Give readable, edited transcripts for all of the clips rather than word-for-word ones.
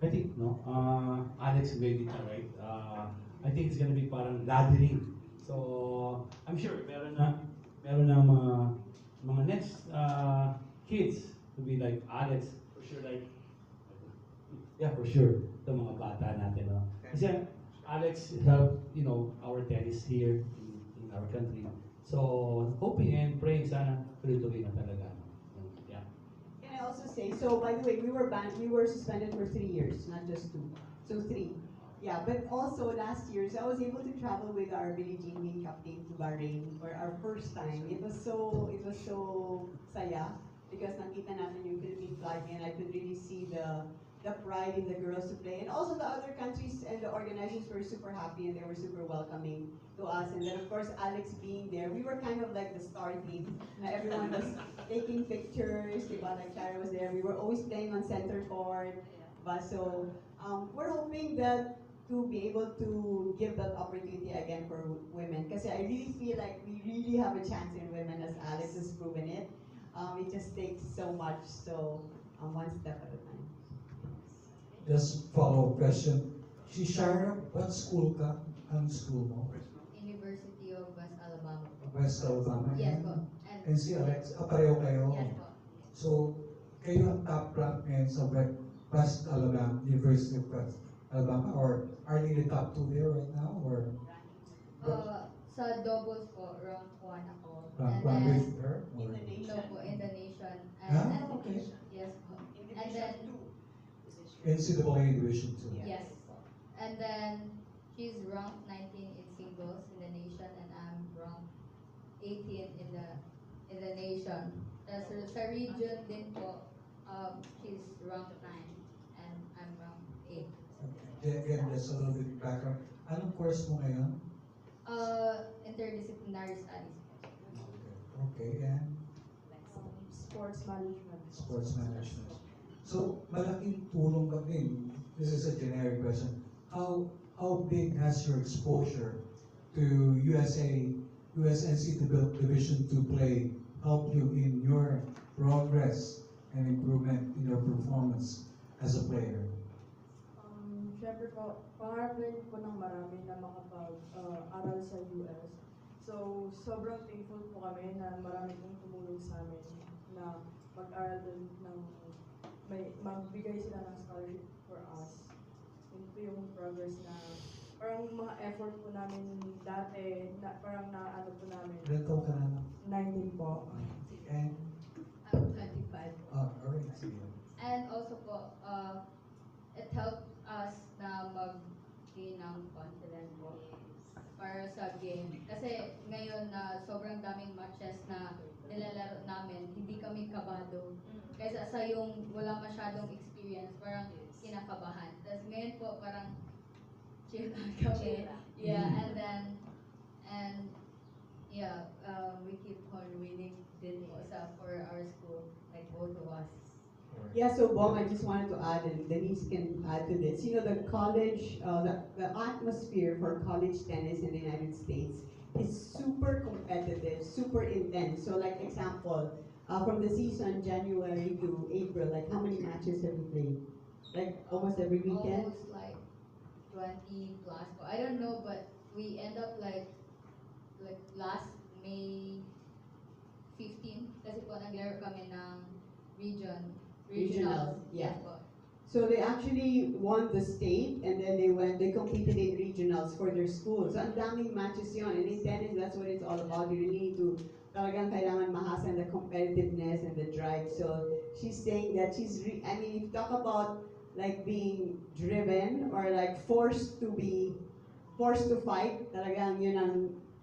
I think, no, Alex made it right. I think it's gonna be parang gathering. So, I'm sure meron na mga next kids to be like Alex, for sure, like, yeah, for sure, the mga bata natin, no? Kasi Alex helped, our tennis here in our country. So, hoping and praying sana tuloy-tuloy na talaga, no? Yeah. Can I also say, so by the way, we were suspended for 3 years, not just 2. So 3. Yeah, but also last year, so I was able to travel with our Billie Jean King captain to Bahrain for our first time. It was so saya because nakita natin yung Philippine flag and I could really see the pride in the girls to play. And also the other countries and the organizations were super happy and they were super welcoming to us. And then of course Alex being there, we were kind of like the star team. Everyone was taking pictures, diba? Like Clara was there. We were always playing on center court. But so we're hoping that to be able to give that opportunity again for women. Because I really feel like we really have a chance in women as Alex has proven it. It just takes so much, so one step at a time. Just follow-up question. Si Shara, what school ka? Ang school mo? University of West Alabama po. West Alabama? Yes po. And si Alex, pareho kayo? Yes po. So, kayo ang top rank ngayon sa West Alabama, University of West Alabama, or are you the top 2 there right now, or? Sa doubles po, rank 1 ako. Rank And 1 then, with her? In Or? the nation. no po, in the nation. Ah, okay. Yes po. In And Division then, 2. NCAA Division 2. yes po. And then, she's ranked 19 in singles in the nation, and I'm ranked 18 in the nation. Sa region din po, she's ranked 9, and I'm ranked 8. Okay. Again, just a little bit background. Anong course mo ngayon? Interdisciplinary studies po. Okay, and Sports management. sports management. So, malaking tulong ka din. This is a generic question. How big has your exposure to USNC Division 2 play help you in your progress and improvement in your performance as a player? Siyempre po, pangarap rin po ng marami na makapag-aral sa US. So, sobrang thankful po kami na marami pong tumulong sa amin na mag-aral din magbigay sila ng scholarship for us. Yun po yung progress na parang mga effort po namin dati, na parang naano po namin. Ilan taon ka na? 19 po. And, I'm 25 po. alright, sige. And also po, it helped us na mag-gain ng confidence po para sa game. Kasi ngayon na sobrang daming matches na nilalaro namin, hindi kami kabado. Kaysa sa yung wala masyadong experience, parang kinakabahan. Tapos ngayon po parang chill lang kami. Yeah, we keep on winning din po for our school, like both of us. Yeah, so Bong, I just wanted to add, and Denise can add to this. You know, the college, the atmosphere for college tennis in the United States is super competitive, super intense. So, like example, from the season January to April, like how many matches have you played? Like almost every weekend. Almost like 20 plus po. I don't know, but we end up like last May 15 kasi po naglaro kami ng regionals. Yeah. Yes po. So they actually won the state, and then they competed in regionals for their schools. So ang daming matches yun. And in tennis, that's what it's all about. You really need to talagang kailangan mahasan the competitiveness and the drive. So she's saying that I mean, if you talk about like being driven or like forced to fight, talagang yun ang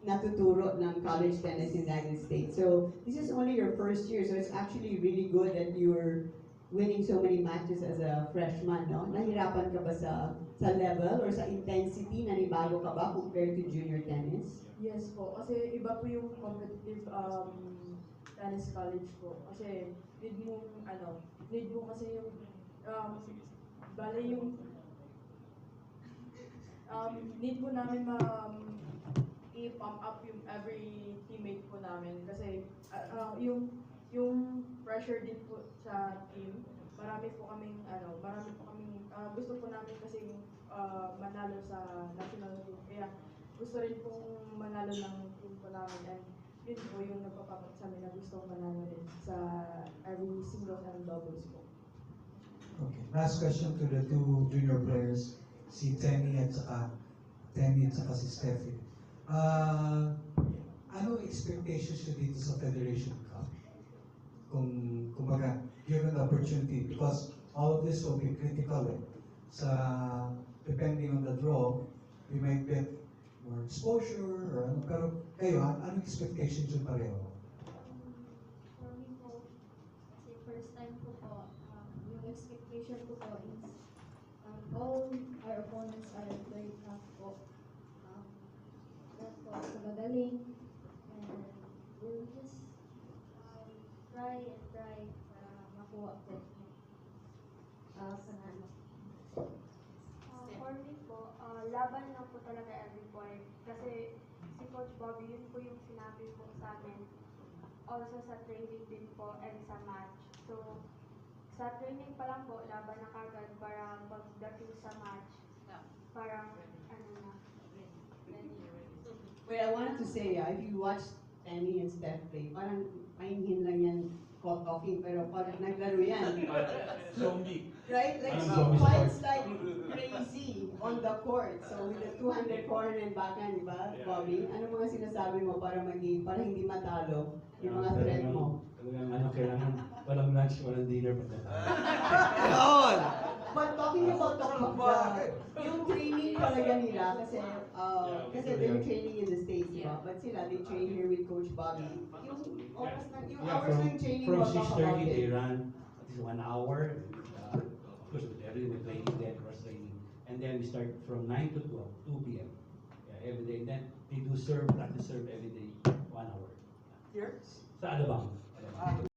natuturo ng college tennis in the United States. So this is only your first year, so it's actually really good that you're winning so many matches as a freshman, no? Nahirapan ka ba sa level or sa intensity? Nanibago ka ba compared to junior tennis? Yes po, kasi iba po yung competitive tennis college po. Kasi need mo kasi yung, bale yung, need po namin i-pump up yung every teammate po namin. Kasi yung pressure din po sa team, marami po kaming gusto po namin kasi manalo sa national team. Kaya gusto rin pong manalo ng team po namin. And yun po yung nagpapakot sa amin na gustong manalo rin sa every singles and doubles po. Okay, last question to the two junior players, si Temi at saka si Steffi. Ano expectations nyo dito sa Federation Cup? Kumbaga, given the opportunity, because all of this will be critical depending on the draw, we might get more exposure or ano, pero kayo, ano expectations nyo pareho? For me po, kasi first time ko po, yung expectation ko po is all our opponents are very tough po. Tough po sa magaling. And we'll just try para makuha po panalo. For me po, laban lang po talaga every point. Kasi si Coach Bobby, yun po yung sinabi po sa amin. Also sa training din po and sa match. So, sa training pa lang po, laban na kagad para pagdating sa match. Parang, ano na, ready. Well, I wanted to say, if you watch Temi and Steph play, parang mainhin lang yan talking, pero pag naglaro yan, Zombie. right? Like Parang she zombie fights sport. like crazy on the court. So with the 200 corner and backhand, di ba, Bobby? Ano mga sinasabi mo para hindi matalo yung mga threat mo? Talagang kailangan walang lunch, walang dinner pagkatapos. Yun! But talking about yung training talaga nila, kasi they're training in the States, di ba? But sila, they train here with Coach Bobby. Yung oras na, yung hours ng training, from we'll talk 6:30 about they it. run at least 1 hour. Of course, with every with training, then cross training, and then we start from 9 to 12, 2 p.m. Yeah, every day. And then they do practice serve every day, 1 hour. Here? Sa Alabang.